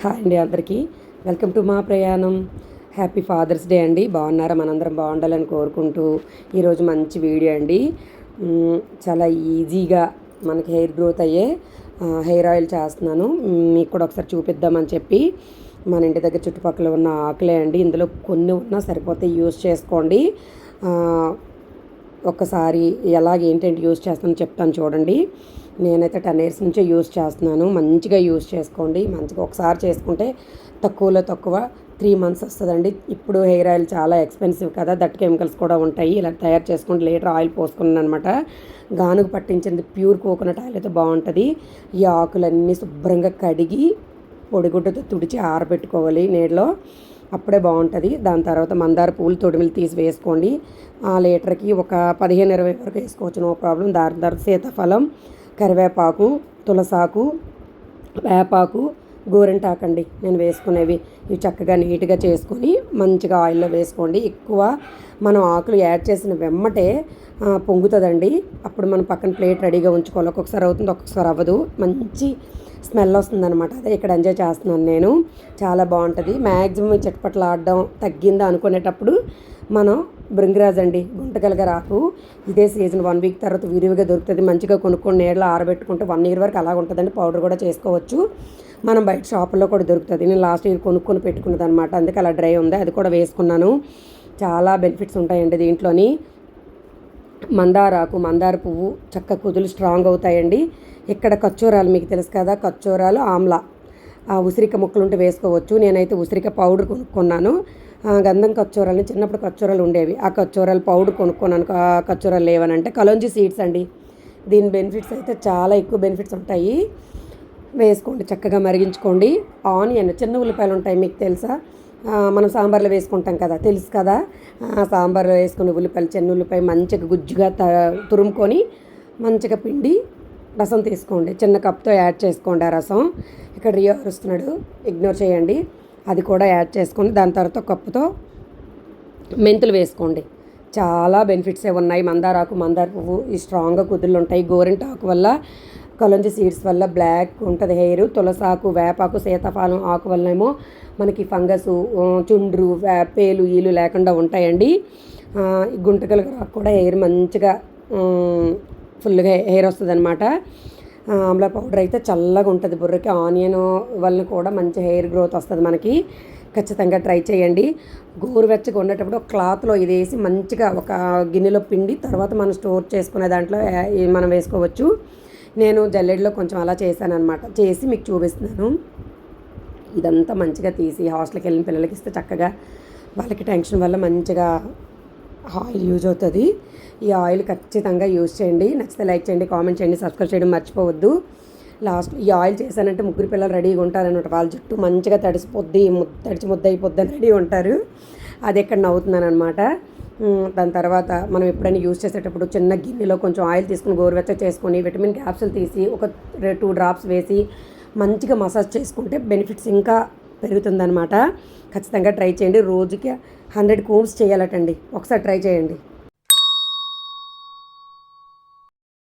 Hi అండి అందరికీ. Welcome to మా ప్రయాణం. హ్యాపీ ఫాదర్స్ డే అండి. బాగున్నారా? మనందరం బాగుండాలని కోరుకుంటూ ఈరోజు మంచి వీడియో అండి. చాలా ఈజీగా మనకి హెయిర్ గ్రోత్ అయ్యే హెయిర్ ఆయిల్ చేస్తున్నాను. మీకు కూడా ఒకసారి చూపిద్దామని చెప్పి మన ఇంటి దగ్గర చుట్టుపక్కల ఉన్న ఆకులే అండి. ఇందులో కొన్ని ఉన్నా సరిపోతే యూజ్ చేసుకోండి. ఒక్కసారి ఏంటంటే యూజ్ చేస్తానో చెప్తాను చూడండి. నేనైతే 10 years నుంచే యూజ్ చేస్తున్నాను. మంచిగా యూజ్ చేసుకోండి. మంచిగా ఒకసారి చేసుకుంటే తక్కువలో తక్కువ 3 months వస్తుందండి. ఇప్పుడు హెయిర్ ఆయిల్ చాలా ఎక్స్పెన్సివ్ కదా, దట్ కెమికల్స్ కూడా ఉంటాయి. ఇలా తయారు చేసుకుంటే లీటర్ ఆయిల్ పోసుకున్నాను అనమాట. గానుగు పట్టించింది ప్యూర్ కోకోనట్ ఆయిల్ అయితే బాగుంటుంది. ఈ ఆకులన్నీ శుభ్రంగా కడిగి పొడిగుడ్డతో తుడిచి ఆరబెట్టుకోవాలి నీడలో, అప్పుడే బాగుంటుంది. దాని తర్వాత మందార పూలు తొడిమిలు తీసి వేసుకోండి. ఆ లీటర్కి ఒక 15-20 వరకు వేసుకోవచ్చు, నో ప్రాబ్లం. దాని తర్వాత సీతాఫలం, కరివేపాకు, తులసాకు, వేపాకు, గోరింటాకు అండి నేను వేసుకునేవి. ఇవి చక్కగా నీట్గా చేసుకొని మంచిగా ఆయిల్లో వేసుకోండి. ఎక్కువ మనం ఆకులు యాడ్ చేసిన వెమ్మటే పొంగుతుందండి. అప్పుడు మనం పక్కన ప్లేట్ రెడీగా ఉంచుకోవాలి. ఒక్కొక్కసారి అవుతుంది, ఒక్కొక్కసారి అవ్వదు. మంచి స్మెల్ వస్తుందన్నమాట. అదే ఇక్కడ ఎంజాయ్ చేస్తున్నాను నేను. చాలా బాగుంటుంది. మ్యాక్సిమం చట్పట్లు ఆడడం తగ్గిందా అనుకునేటప్పుడు మనం భృంగిరాజ్ అండి, గుంటగలగ రాకు. ఇదే సీజన్ 1 week తర్వాత విరివిగా దొరుకుతుంది. మంచిగా కొనుక్కొని నీడలో ఆరబెట్టుకుంటే 1 year వరకు అలాగ ఉంటుందండి. పౌడర్ కూడా చేసుకోవచ్చు. మనం బయట షాపుల్లో కూడా దొరుకుతుంది. నేను లాస్ట్ ఇయర్ కొనుక్కొని పెట్టుకున్నది అనమాట, అందుకే అలా డ్రై ఉంది. అది కూడా వేసుకున్నాను. చాలా బెనిఫిట్స్ ఉంటాయండి దీంట్లోని. మందారాకు, మందార పువ్వు చక్క కుదులు స్ట్రాంగ్ అవుతాయండి. ఇక్కడ కచ్చూరాలు మీకు తెలుసు కదా, కచ్చూరాలు, ఆమ్లా, ఆ ఉసిరిక ముక్కలు ఉంటే వేసుకోవచ్చు. నేనైతే ఉసిరిక పౌడర్ కొనుక్కున్నాను. గంధం కచ్చూరాలని చిన్నప్పుడు కచ్చూరాలు ఉండేవి, ఆ కచ్చూరాలు పౌడర్ కొనుక్కున్నాను. కచ్చూరాలు లేవనంటే కలోంజీ సీడ్స్ అండి. దీని బెనిఫిట్స్ అయితే చాలా ఎక్కువ బెనిఫిట్స్ ఉంటాయి. వేసుకోండి, చక్కగా మరిగించుకోండి. ఆనియన్, చిన్న ఉల్లిపాయలు ఉంటాయి మీకు తెలుసా, మనం సాంబార్లో వేసుకుంటాం కదా, తెలుసు కదా. సాంబార్లో వేసుకుని ఉల్లిపాయలు, చిన్న ఉల్లిపాయ మంచిగా గుజ్జుగా తురుముకొని మంచిగా పిండి రసం తీసుకోండి. చిన్న కప్తో యాడ్ చేసుకోండి ఆ రసం. ఇక్కడ రియో అరుస్తున్నాడు, ఇగ్నోర్ చేయండి. అది కూడా యాడ్ చేసుకొని దాని తర్వాత కప్పుతో మెంతులు వేసుకోండి. చాలా బెనిఫిట్సే ఉన్నాయి. మందారాకు, మందార పువ్వు ఈ స్ట్రాంగ్గా కుదుళ్ళు ఉంటాయి. గోరింటాకు వల్ల, కలంజీ సీడ్స్ వల్ల బ్లాక్ ఉంటుంది హెయిర్. తులసాకు, వేపాకు, సీతాఫలం ఆకు వల్ల ఏమో మనకి ఫంగస్, చుండ్రు, పేలు ఈలు లేకుండా ఉంటాయండి. గుంటకల కూడా హెయిర్ మంచిగా ఫుల్గా హెయిర్ వస్తుంది అనమాట. ఆమ్లా పౌడర్ అయితే చల్లగా ఉంటుంది బుర్రకి. ఆనియన్ వల్ల కూడా మంచి హెయిర్ గ్రోత్ వస్తుంది మనకి. ఖచ్చితంగా ట్రై చేయండి. గోరువెచ్చగా ఉండేటప్పుడు ఒక క్లాత్లో ఇది వేసి మంచిగా ఒక గిన్నెలో పిండి తర్వాత మనం స్టోర్ చేసుకునే దాంట్లో మనం వేసుకోవచ్చు. నేను జల్లెడలో కొంచెం అలా చేశాను అనమాట, చేసి మీకు చూపిస్తున్నాను. ఇదంతా మంచిగా తీసి హాస్టల్కి వెళ్ళిన పిల్లలకి ఇస్తే చక్కగా వాళ్ళకి టెన్షన్ వల్ల మంచిగా ఆయిల్ యూజ్ అవుతుంది. ఈ ఆయిల్ ఖచ్చితంగా యూజ్ చేయండి. నచ్చితే లైక్ చేయండి, కామెంట్ చేయండి, సబ్స్క్రైబ్ చేయడం మర్చిపోవద్దు. లాస్ట్ ఈ ఆయిల్ చేశానంటే 3 పిల్లలు రెడీగా ఉంటారనమాట. వాళ్ళ జుట్టు మంచిగా తడిసిపోద్ది, తడిచి ముద్ద అయిపోద్ది అని రెడీ ఉంటారు. అది ఎక్కడ నవ్వుతున్నాను అనమాట. దాని తర్వాత మనం ఎప్పుడైనా యూజ్ చేసేటప్పుడు చిన్న గిన్నెలో కొంచెం ఆయిల్ తీసుకుని గోరువెచ్చ చేసుకొని విటమిన్ క్యాప్సూల్ తీసి ఒక 2 drops వేసి మంచిగా మసాజ్ చేసుకుంటే బెనిఫిట్స్ ఇంకా పెరుగుతుందన్నమాట. ఖచ్చితంగా ట్రై చేయండి. రోజుకి 100 combs చేయాలటండి. ఒకసారి ట్రై చేయండి.